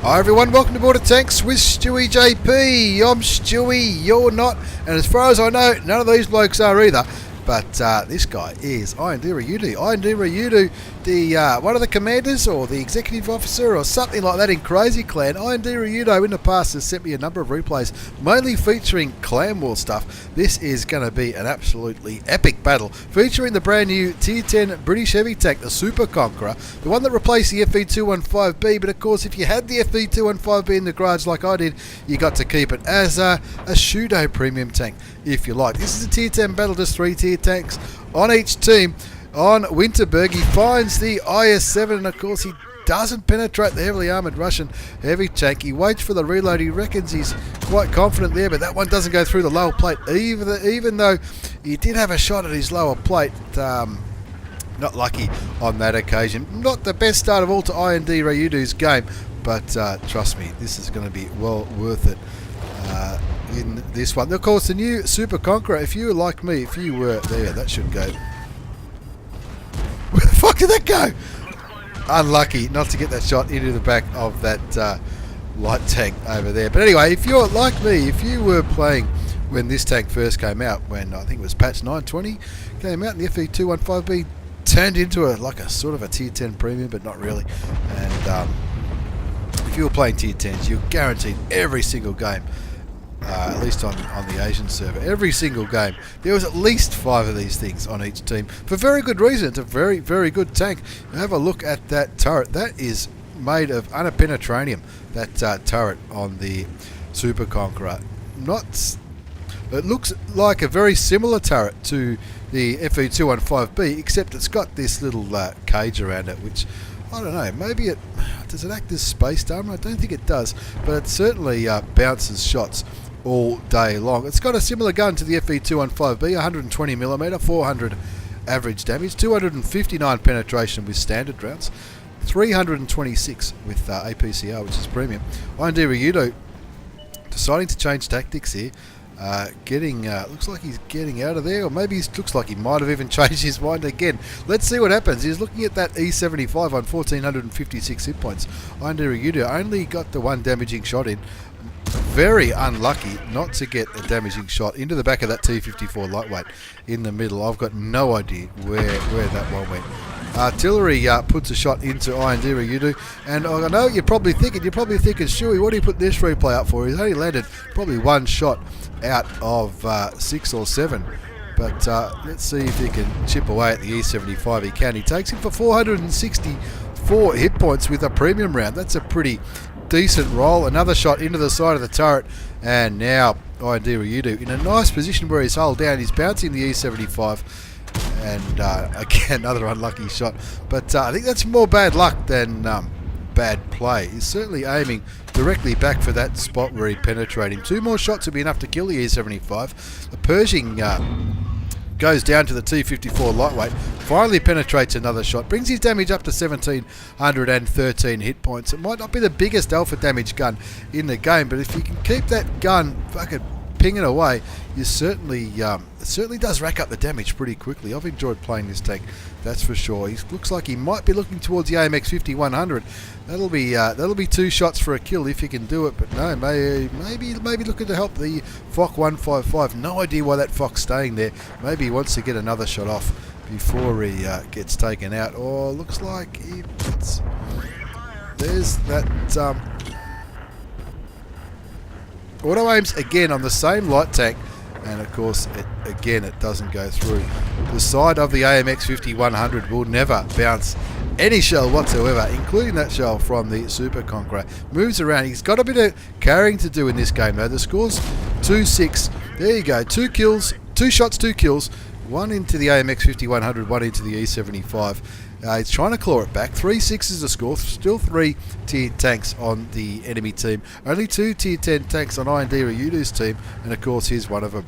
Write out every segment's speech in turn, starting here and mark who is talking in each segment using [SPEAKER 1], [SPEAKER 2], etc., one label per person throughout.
[SPEAKER 1] Hi everyone, welcome to Border Tanks with stewiejp. I'm Stewie, you're not, and as far as I know, none of these blokes are either. But this guy is IND Rayudu. IND Rayudu, the one of the commanders or the executive officer or something like that in Crazy Clan. IND Rayudu in the past has sent me a number of replays, mainly featuring Clan War stuff. This is going to be an absolutely epic battle, featuring the brand new Tier 10 British heavy tank, the Super Conqueror, the one that replaced the FV215B. But of course, if you had the FV215B in the garage like I did, you got to keep it as a pseudo premium tank, if you like. This is a Tier 10 battle, just 3 tier tanks on each team. On Winterberg, he finds the IS-7, and of course he doesn't penetrate the heavily armoured Russian heavy tank. He waits for the reload. He reckons he's quite confident there, but that one doesn't go through the lower plate, even though he did have a shot at his lower plate. Not lucky on that occasion. Not the best start of all to IND Rayudu's game, but trust me, this is going to be well worth it. In this one, of course, the new Super Conqueror. If you were like me, if you were there, that should go. Where the fuck did that go? Unlucky not to get that shot into the back of that light tank over there. But anyway, if you're like me, if you were playing when this tank first came out, when I think it was patch 920 came out, and the FV215B turned into like a sort of a tier 10 premium, but not really. And if you were playing tier 10s, you're guaranteed every single game. At least on the Asian server, every single game there was at least 5 of these things on each team for very good reason. It's a very, very good tank. Have a look at that turret. That is made of unpenetranium, that turret on the Super Conqueror. It looks like a very similar turret to the FV215B, except it's got this little cage around it, which I don't know, maybe does it act as space armor? I don't think it does, but it certainly bounces shots all day long. It's got a similar gun to the FV215B, 120mm, 400 average damage, 259 penetration with standard rounds, 326 with APCR, which is premium. IND Rayudu deciding to change tactics here. Looks like he's getting out of there, or maybe it looks like he might have even changed his mind again. Let's see what happens. He's looking at that E75 on 1456 hit points. IND Rayudu only got the one damaging shot in. Very unlucky not to get a damaging shot into the back of that T54 lightweight in the middle. I've got no idea where that one went. Artillery puts a shot into IND Rayudu, and I know you're probably thinking, Stewie, what do you put this replay up for? He's only landed probably one shot out of 6 or 7. But let's see if he can chip away at the E75. He can. He takes him for 464 hit points with a premium round. That's a pretty decent roll. Another shot into the side of the turret, and now IND Rayudu in a nice position where he's hull down. He's bouncing the E75, and again another unlucky shot. But I think that's more bad luck than bad play. He's certainly aiming directly back for that spot where he penetrated him. 2 more shots would be enough to kill the E75. The Pershing goes down to the T54 lightweight, finally penetrates another shot, brings his damage up to 1713 hit points. It might not be the biggest alpha damage gun in the game, but if you can keep that gun fucking pinging away, you certainly it certainly does rack up the damage pretty quickly. I've enjoyed playing this tank, that's for sure. He looks like he might be looking towards the AMX 5100. That'll be 2 shots for a kill if he can do it, but no, maybe looking to help the FOC 155. No idea why that FOC's staying there. Maybe he wants to get another shot off before he gets taken out. Or looks like there's that auto aims again on the same light tank, and of course it doesn't go through. The side of the AMX 5100 will never bounce any shell whatsoever, including that shell from the Super Conqueror. Moves around. He's got a bit of carrying to do in this game though. The score's 2-6. There you go. 2 kills, 2 shots, 2 kills. 1 into the AMX 5100, 1 into the E75. He's trying to claw it back. 3-6 is the score. Still 3 tier tanks on the enemy team. Only 2 tier 10 tanks on IND Rayudu's team, and of course here's one of them.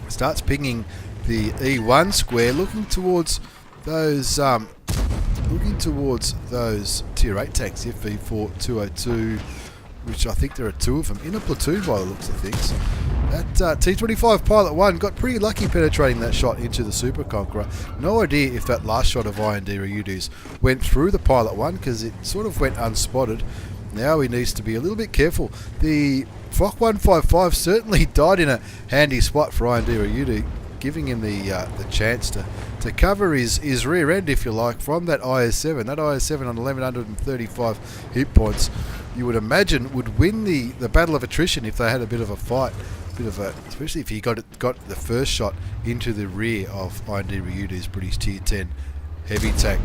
[SPEAKER 1] Starts pinging the E1 square, looking towards those tier 8 tanks, FV4 202, which I think there are 2 of them in a platoon by the looks of things. That T-25 Pilot 1 got pretty lucky penetrating that shot into the Super Conqueror. No idea if that last shot of IND Rayudu's went through the Pilot 1, because it sort of went unspotted. Now he needs to be a little bit careful. The Foch 155 certainly died in a handy spot for IND Rayudu, giving him the chance to cover his rear end, if you like, from that IS-7. That IS-7 on 1135 hit points, you would imagine would win the battle of attrition if they had a bit of a fight. Especially if he got the first shot into the rear of IND Rayudu's British Tier 10 heavy tank.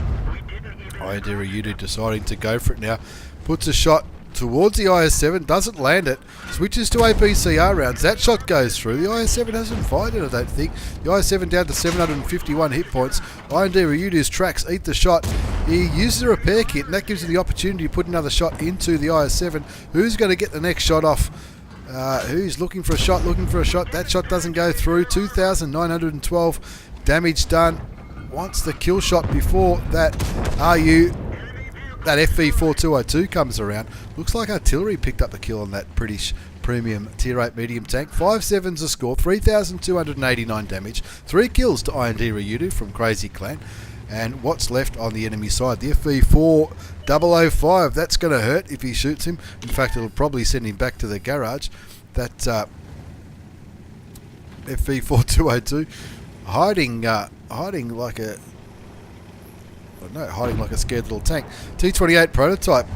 [SPEAKER 1] IND Rayudu deciding to go for it now. Puts a shot towards the IS-7, doesn't land it, switches to APCR rounds. That shot goes through. The IS-7 hasn't fired it, I don't think. The IS-7 down to 751 hit points. IND Rayudu's tracks eat the shot. He uses a repair kit, and that gives him the opportunity to put another shot into the IS-7. Who's going to get the next shot off? Who's looking for a shot? That shot doesn't go through. 2,912 damage done. Wants the kill shot before that that FV4202 comes around. Looks like artillery picked up the kill on that British premium Tier 8 medium tank. 5-7's a score, 3,289 damage, 3 kills to IND Rayudu from Crazy Clan. And what's left on the enemy side? The FV4005, that's going to hurt if he shoots him. In fact, it'll probably send him back to the garage. That FV4202 hiding like a scared little tank. T28 prototype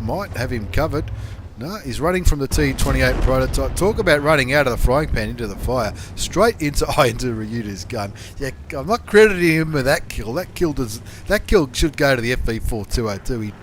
[SPEAKER 1] might have him covered. No, he's running from the T28 prototype. Talk about running out of the frying pan into the fire. Straight into IND Rayudu's gun. Yeah, I'm not crediting him with that kill. That kill should go to the FV4202. He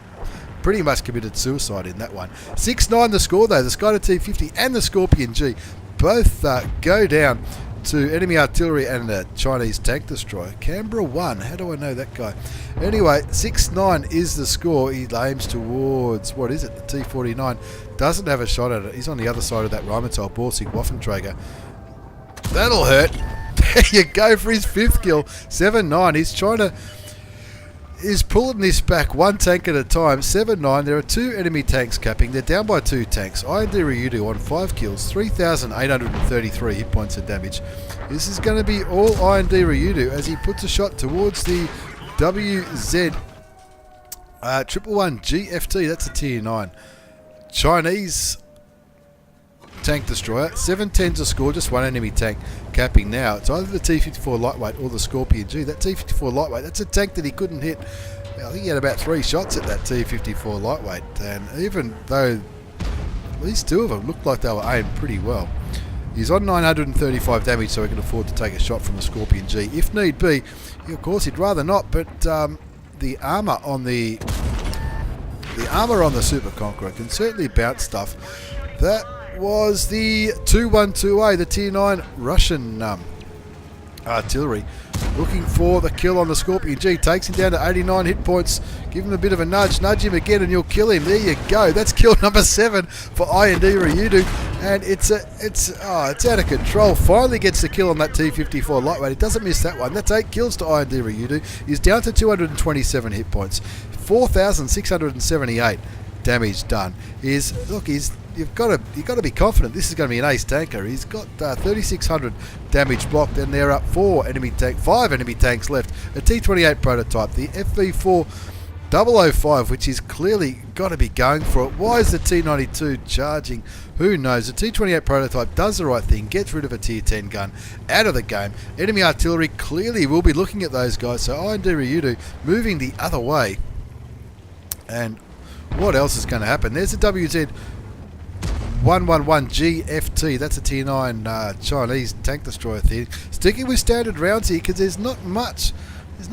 [SPEAKER 1] pretty much committed suicide in that one. 6-9 the score though. The Skyder T50 and the Scorpion G both go down to enemy artillery and a Chinese tank destroyer. Canberra 1, how do I know that guy? Anyway, 6-9 is the score. He aims towards, what is it, the T49. Doesn't have a shot at it. He's on the other side of that Rheinmetall Borsig Waffenträger. That'll hurt. There you go for his 5th kill. 7-9. He's pulling this back one tank at a time. 7-9. There are 2 enemy tanks capping. They're down by 2 tanks. IND Rayudu on 5 kills, 3,833 hit points of damage. This is going to be all IND Rayudu as he puts a shot towards the WZ 111 GFT. That's a Tier 9 Chinese tank destroyer. 7-10's a score, just 1 enemy tank capping now. It's either the T54 lightweight or the Scorpion G. That T54 lightweight, that's a tank that he couldn't hit. I think he had about 3 shots at that T54 lightweight, and even though at least 2 of them looked like they were aimed pretty well. He's on 935 damage, so he can afford to take a shot from the Scorpion G if need be. Of course, he'd rather not, but the armour on the Super Conqueror can certainly bounce stuff. That was the 212A, the Tier 9 Russian artillery, looking for the kill on the Scorpion G. Takes him down to 89 hit points. Give him a bit of a nudge him again and you'll kill him. There you go. That's kill number 7 for IND Rayudu, and it's out of control. Finally gets the kill on that T54 lightweight. He doesn't miss that one. That's 8 kills to IND Rayudu. He's down to 227 hit points, 4,678 damage done. You've got to be confident this is going to be an ace tanker. He's got 3,600 damage blocked, and there are 5 enemy tanks left. A T28 prototype, the FV4005, which is clearly got to be going for it. Why is the T92 charging? Who knows? The T28 prototype does the right thing, gets rid of a Tier 10 gun out of the game. Enemy artillery clearly will be looking at those guys, so IND Rayudu moving the other way. And what else is going to happen? There's a WZ 111 GFT. That's a Tier 9 Chinese tank destroyer thing. Sticking with standard rounds here because there's not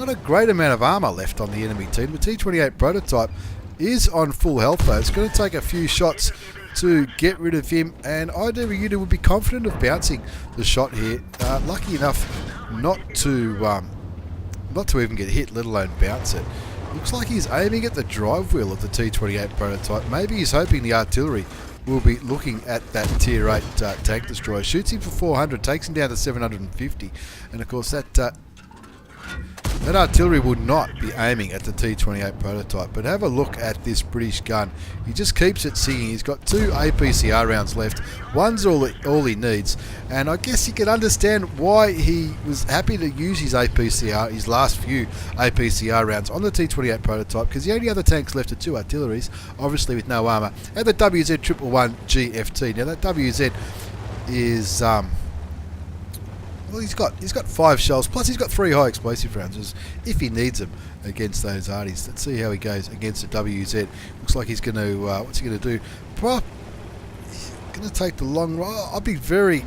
[SPEAKER 1] a great amount of armour left on the enemy team. The T28 prototype is on full health though. It's going to take a few shots to get rid of him, and IND Rayudu would be confident of bouncing the shot here. Lucky enough not to even get hit, let alone bounce it. Looks like he's aiming at the drive wheel of the T28 prototype. Maybe he's hoping the artillery will be looking at that Tier 8 tank destroyer. Shoots him for 400, takes him down to 750. And of course that that artillery would not be aiming at the T28 prototype. But have a look at this British gun. He just keeps it singing. He's got 2 APCR rounds left. One's all he needs. And I guess you can understand why he was happy to use his APCR, his last few APCR rounds on the T28 prototype, because the only other tanks left are 2 artilleries, obviously with no armour, and the WZ111 GFT. Now that WZ is... well, he's got 5 shells, plus he's got 3 high explosive rounds if he needs them against those arties. Let's see how he goes against the WZ. Looks like he's going to, what's he going to do? He's going to take the long run. I'll be very,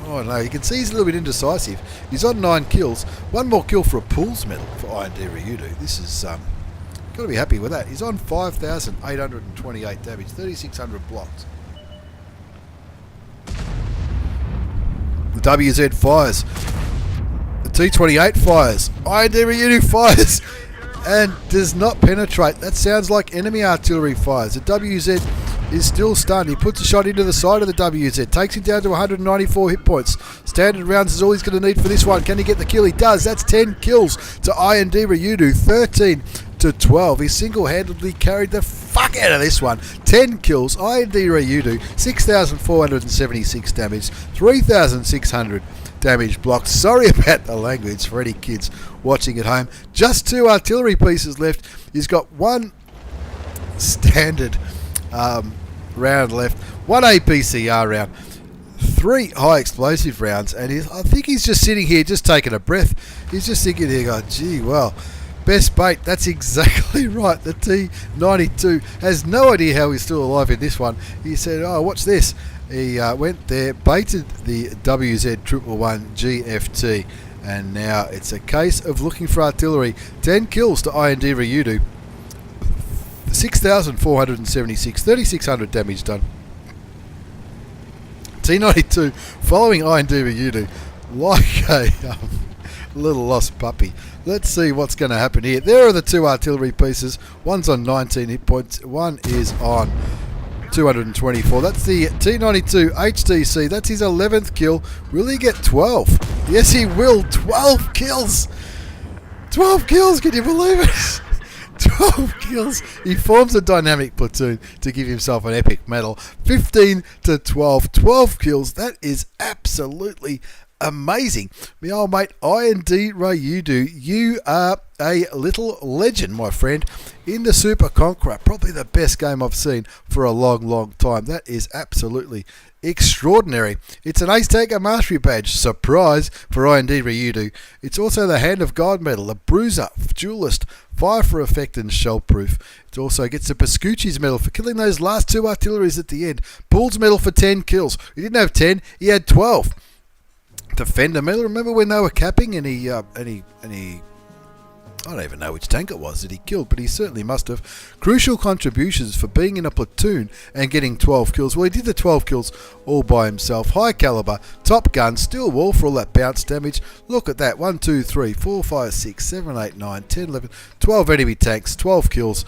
[SPEAKER 1] oh no, you can see he's a little bit indecisive. He's on 9 kills. 1 more kill for a pools medal for IND Rayudu. This is, got to be happy with that. He's on 5,828 damage, 3,600 blocks. The WZ fires. The T28 fires. IND Rayudu fires and does not penetrate. That sounds like enemy artillery fires. The WZ is still stunned. He puts a shot into the side of the WZ. Takes him down to 194 hit points. Standard rounds is all he's going to need for this one. Can he get the kill? He does. That's 10 kills to IND Rayudu. 13 to 12. He single-handedly carried the fuck out of this one. 10 kills. IND Rayudu. 6,476 damage. 3,600 damage blocked. Sorry about the language for any kids watching at home. Just 2 artillery pieces left. He's got 1 standard round left, 1 APCR round, 3 high explosive rounds, and I think he's just sitting here just taking a breath. He's just thinking here going, gee, well, best bait. That's exactly right. The T92 has no idea how he's still alive in this one. He said, oh, what's this? He went there, baited the WZ111 GFT, and now it's a case of looking for artillery. 10 kills to IND Rayudu. 6,476, 3,600 damage done. T92 following IND Rayudu like a little lost puppy. Let's see what's going to happen here. There are the 2 artillery pieces. One's on 19 hit points. One is on 224. That's the T92 HTC. That's his 11th kill. Will he get 12? Yes, he will. 12 kills. 12 kills. Can you believe it? 12 kills. He forms a dynamic platoon to give himself an epic medal. 15 to 12. 12 kills. That is absolutely amazing. My old mate IND Rayudu, you are a little legend, my friend, in the Super Conqueror. Probably the best game I've seen for a long, long time. That is absolutely extraordinary. It's an Ace Tanker Mastery Badge, surprise, for IND Rayudu. It's also the Hand of God Medal, a Bruiser, Duelist, Fire for Effect and Shell Proof. It also gets the Pascucci's Medal for killing those last 2 artilleries at the end. Pools Medal for 10 kills. He didn't have 10, he had 12. Defender Medal, remember when they were capping and he I don't even know which tank it was that he killed, but he certainly must have. Crucial contributions for being in a platoon and getting 12 kills. Well, he did the 12 kills all by himself. High caliber, top gun, steel wall for all that bounce damage. Look at that. 1, 2, 3, 4, 5, 6, 7, 8, 9, 10, 11, 12 enemy tanks, 12 kills.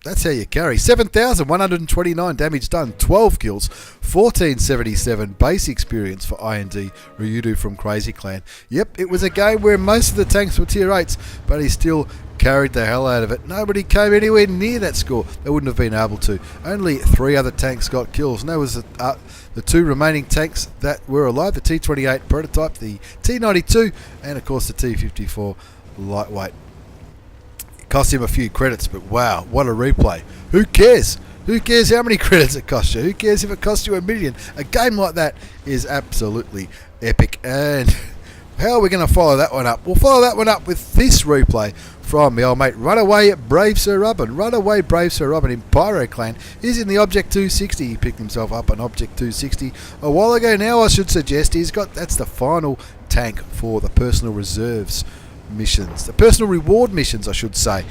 [SPEAKER 1] That's how you carry. 7,129 damage done, 12 kills, 1477 base experience for IND Rayudu from Crazy Clan. Yep, it was a game where most of the tanks were tier 8s, but he still carried the hell out of it. Nobody came anywhere near that score. They wouldn't have been able to. Only 3 other tanks got kills, and that was the 2 remaining tanks that were alive, the T28 prototype, the T92, and of course the T54 lightweight. Cost him a few credits, but wow, what a replay. Who cares? Who cares how many credits it costs you? Who cares if it costs you $1 million? A game like that is absolutely epic. And how are we going to follow that one up? We'll follow that one up with this replay from my old mate Runaway Brave Sir Robin. Runaway Brave Sir Robin in Pyro Clan is in the Object 260. He picked himself up an Object 260 a while ago now, I should suggest. That's the final tank for the personal reserves missions, the personal reward missions, I should say,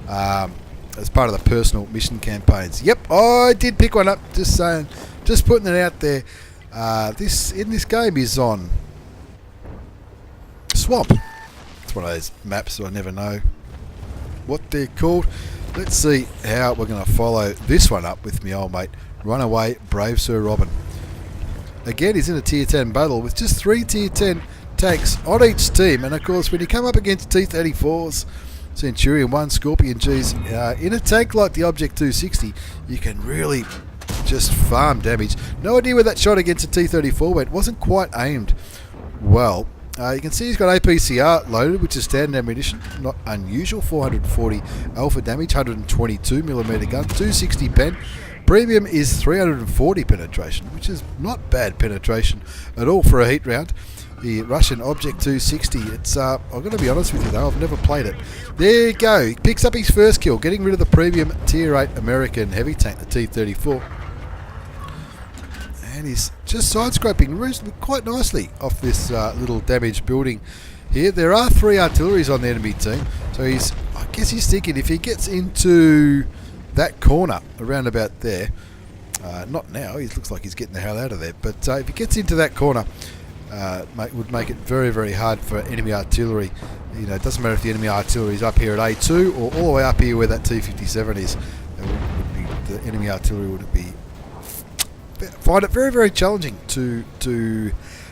[SPEAKER 1] as part of the personal mission campaigns. Yep, I did pick one up. Just saying, just putting it out there. This game is on Swamp. It's one of those maps that I never know what they're called. Let's see how we're going to follow this one up with my old mate Runaway Brave Sir Robin. Again, he's in a tier 10 battle with just 3 tier 10 tanks on each team, and of course when you come up against T-34s, Centurion 1, Scorpion Gs, in a tank like the Object 260, you can really just farm damage. No idea where that shot against a T-34 went. Wasn't quite aimed well. You can see he's got APCR loaded, which is standard ammunition, not unusual. 440 alpha damage, 122mm gun, 260 pen. Premium is 340 penetration, which is not bad penetration at all for a heat round. The Russian Object 260, it's, I'm going to be honest with you though, I've never played it. There you go, he picks up his first kill, getting rid of the premium Tier 8 American heavy tank, the T-34. And he's just side-scraping quite nicely off this little damaged building here. There are 3 artilleries on the enemy team, so I guess he's thinking if he gets into that corner around about there, not now, he looks like he's getting the hell out of there, but if he gets into that corner, would make it very, very hard for enemy artillery. You know, it doesn't matter if the enemy artillery is up here at A2 or all the way up here where that T-57 is. The enemy artillery would find it very, very challenging to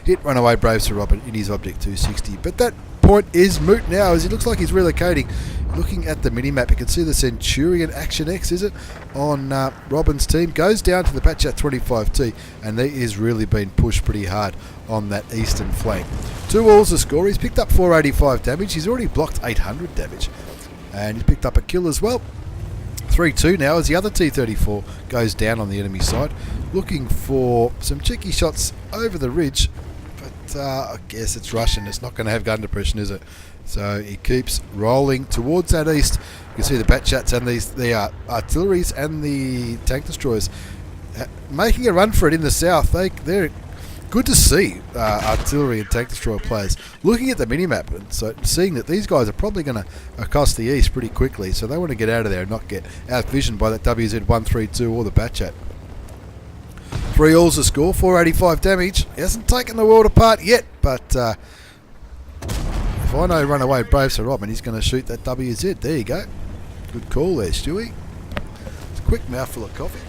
[SPEAKER 1] hit Runaway Brave Sir Robin in his Object 260. But that point is moot now, as it looks like he's relocating. Looking at the mini-map, you can see the Centurion Action X, is it, on Robin's team. Goes down to the Batchat 25T, and he is really been pushed pretty hard on that eastern flank. 2 walls to score. He's picked up 485 damage. He's already blocked 800 damage. And he's picked up a kill as well. 3-2 now as the other T-34 goes down on the enemy side. Looking for some cheeky shots over the ridge. But I guess it's Russian. It's not going to have gun depression, is it? So he keeps rolling towards that east. You can see the Batchats and the artilleries and the tank destroyers making a run for it in the south. They're good to see, artillery and tank destroyer players looking at the minimap and so seeing that these guys are probably going to accost the east pretty quickly. So they want to get out of there and not get outvisioned by that WZ-132 or the Batchat. 3 alls to score, 485 damage. He hasn't taken the world apart yet, but if I know Runaway Brave Sir Robin, he's going to shoot that WZ. There you go. Good call there, Stewie. It's a quick mouthful of coffee.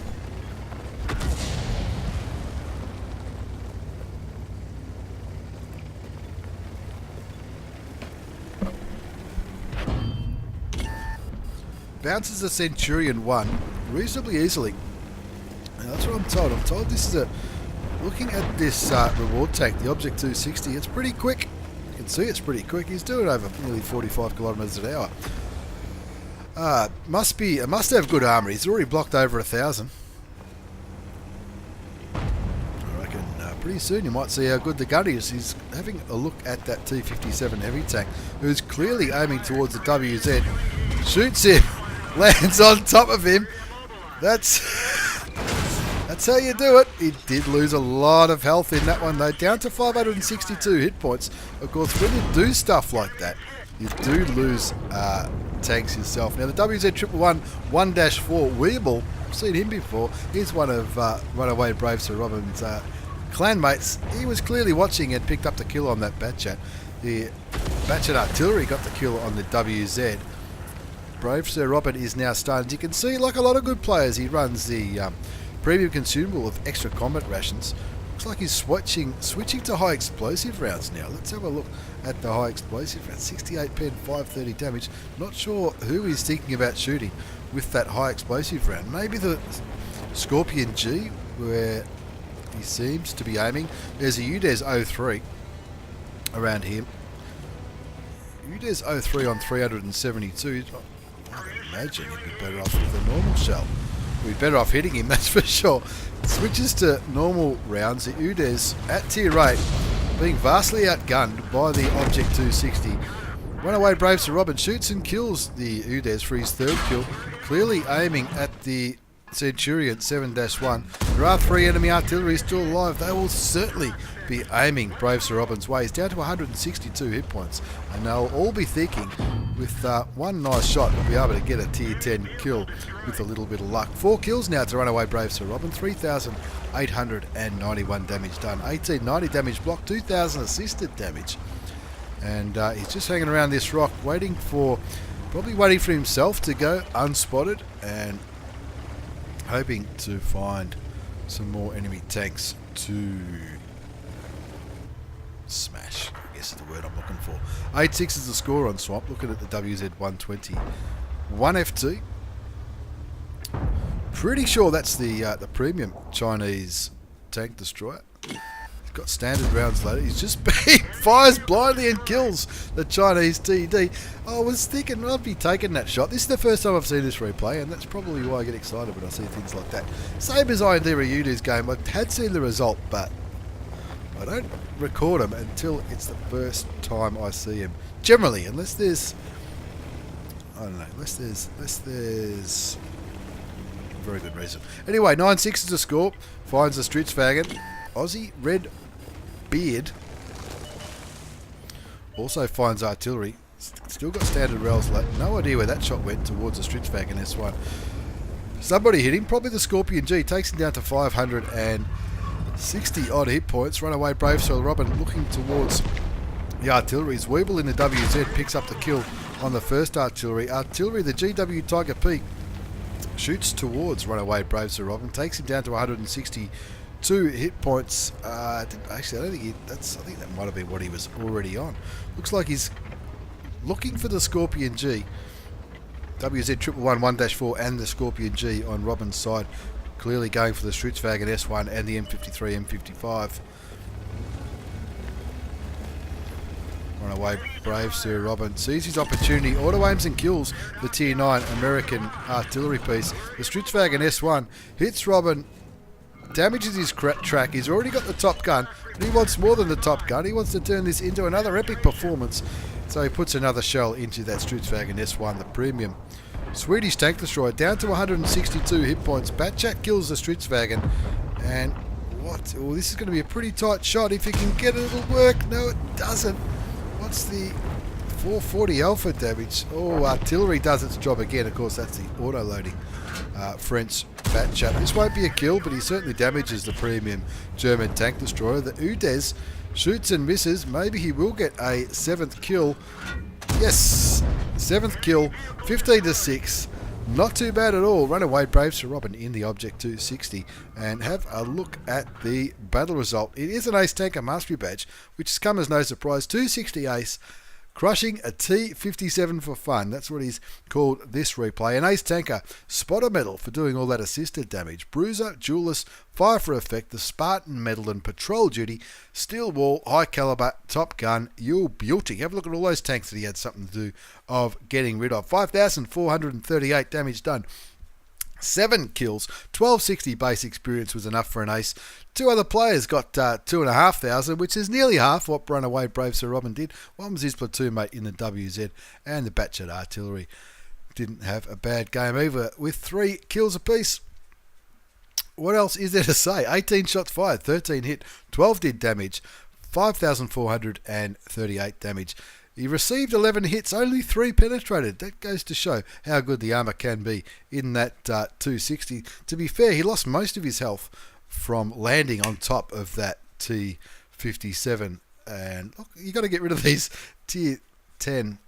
[SPEAKER 1] Bounces the Centurion 1 reasonably easily. And that's what I'm told. I'm told this is looking at this reward tank, the Object 260, it's pretty quick. You can see it's pretty quick. He's doing over nearly 45 kilometres an hour. Must have good armour. He's already blocked over 1,000. I reckon pretty soon you might see how good the gun is. He's having a look at that T-57 heavy tank, who's clearly aiming towards the WZ. Shoots him, lands on top of him. That's how you do it. He did lose a lot of health in that one though, down to 562 hit points. Of course, when you do stuff like that, you do lose tanks yourself. Now the WZ-111 1-4 Weeble, I've seen him before. He's one of Runaway Brave Sir Robin's clanmates. He was clearly watching and picked up the kill on that Batchat. The Batchat artillery got the kill on the WZ. Brave Sir Robin is now stunned. You can see, like a lot of good players, he runs the premium consumable of extra combat rations. Looks like he's switching to high explosive rounds now. Let's have a look at the high explosive rounds. 68 pen, 530 damage. Not sure who he's thinking about shooting with that high explosive round. Maybe the Scorpion G, where he seems to be aiming. There's a UDES 03 around him. UDES 03 on 372. I imagine he'd be better off with a normal shell. We'd be better off hitting him, that's for sure. Switches to normal rounds. The UDES at tier 8 being vastly outgunned by the Object 260. Runaway Brave Sir Robin shoots and kills the UDES for his 3rd kill, clearly aiming at the Centurion 7-1. There are 3 enemy artillery still alive. They will certainly be aiming Brave Sir Robin's way. He's down to 162 hit points, and they'll all be thinking with one nice shot we'll be able to get a tier 10 kill with a little bit of luck. 4 kills now to Runaway Brave Sir Robin, 3,891 damage done, 1890 damage blocked, 2,000 assisted damage. And he's just hanging around this rock probably waiting for himself to go unspotted and hoping to find some more enemy tanks to smash. I guess furious is the word I'm looking for. 8.6 is the score on Swamp. Looking at the WZ120 1FT. Pretty sure that's the premium Chinese tank destroyer. He's got standard rounds loaded. He's just fires blindly and kills the Chinese TD. I was thinking I'd be taking that shot. This is the first time I've seen this replay, and that's probably why I get excited when I see things like that. Same as IND Rayudu's game. I had seen the result, but I don't record him until it's the first time I see him. Generally, unless there's, I don't know, unless there's a very good reason. Anyway, 9.6 is the score. Finds the Stritzwagen. Aussie Red Beard also finds artillery. Still got standard rails late. No idea where that shot went towards the Stritzwagen S1. Somebody hit him. Probably the Scorpion G. Takes him down to 560 odd hit points. Runaway Brave Sir Robin looking towards the artilleries. Weeble in the WZ picks up the kill on the first artillery. Artillery, the GW Tiger P, shoots towards Runaway Brave Sir Robin. Takes him down to 162 hit points. Actually, I don't think I think that might have been what he was already on. Looks like he's looking for the Scorpion G. WZ 111-4 and the Scorpion G on Robin's side. Clearly going for the Stritzwagen S1 and the M53, M55. Runaway Brave Sir Robin sees his opportunity. Auto aims and kills the Tier 9 American artillery piece. The Stritzwagen S1 hits Robin, damages his track. He's already got the top gun, but he wants more than the top gun. He wants to turn this into another epic performance. So he puts another shell into that Stritzwagen S1, the premium Swedish tank destroyer, down to 162 hit points. Batchat kills the Stritzwagen. And what? Oh, this is going to be a pretty tight shot. If he can get it, it'll work. No, it doesn't. What's the 440 alpha damage? Oh, artillery does its job again. Of course, that's the auto-loading French Batchat. This won't be a kill, but he certainly damages the premium German tank destroyer. The Udez shoots and misses. Maybe he will get a 7th kill. Yes, 7th kill, 15-6. Not too bad at all. Runaway Brave Sir Robin in the Object 260. And have a look at the battle result. It is an Ace Tanker Mastery Badge, which has come as no surprise. 260 Ace, crushing a T57 for fun. That's what he's called this replay. An Ace Tanker Spotter Medal for doing all that assisted damage. Bruiser, Duelist, Fire for Effect, the Spartan Medal and Patrol Duty, Steel Wall, High Caliber, Top Gun, You're Beauty. Have a look at all those tanks that he had something to do of getting rid of. 5,438 damage done. 7 kills, 1260 base experience was enough for an ace. 2 other players got 2,500, which is nearly half what Runaway Brave Sir Robin did. One was his platoon mate in the WZ, and the Batchat artillery didn't have a bad game either, with 3 kills apiece. What else is there to say? 18 shots fired, 13 hit, 12 did damage, 5,438 damage. He received 11 hits, only 3 penetrated. That goes to show how good the armour can be in that 260. To be fair, he lost most of his health from landing on top of that T57. And look, you got to get rid of these Tier 10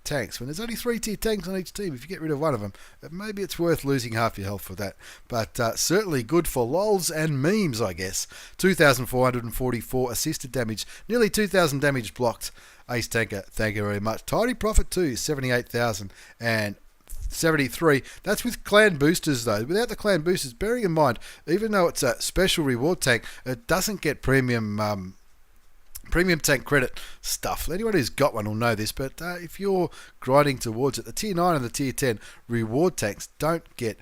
[SPEAKER 1] tanks. When there's only 3 Tier tanks on each team, if you get rid of one of them, maybe it's worth losing half your health for that. But certainly good for lols and memes, I guess. 2,444 assisted damage, nearly 2,000 damage blocked. Ace Tanker, thank you very much. Tidy profit too, 78,073. That's with clan boosters though. Without the clan boosters, bearing in mind, even though it's a special reward tank, it doesn't get premium tank credit stuff. Anyone who's got one will know this, but if you're grinding towards it, the Tier 9 and the Tier 10 reward tanks don't get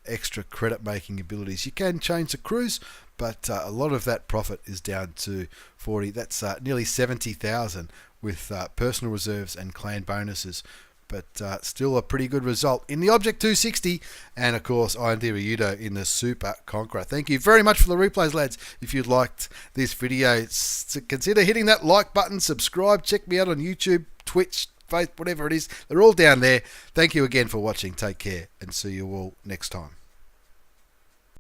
[SPEAKER 1] extra credit making abilities. You can change the crews, but a lot of that profit is down to 40. That's nearly 70,000 with personal reserves and clan bonuses. But still a pretty good result in the Object 260, and of course IND Rayudu in the Super Conqueror. Thank you very much for the replays, lads. If you liked this video, consider hitting that like button, subscribe, check me out on YouTube, Twitch, Facebook, whatever it is. They're all down there. Thank you again for watching. Take care, and see you all next time.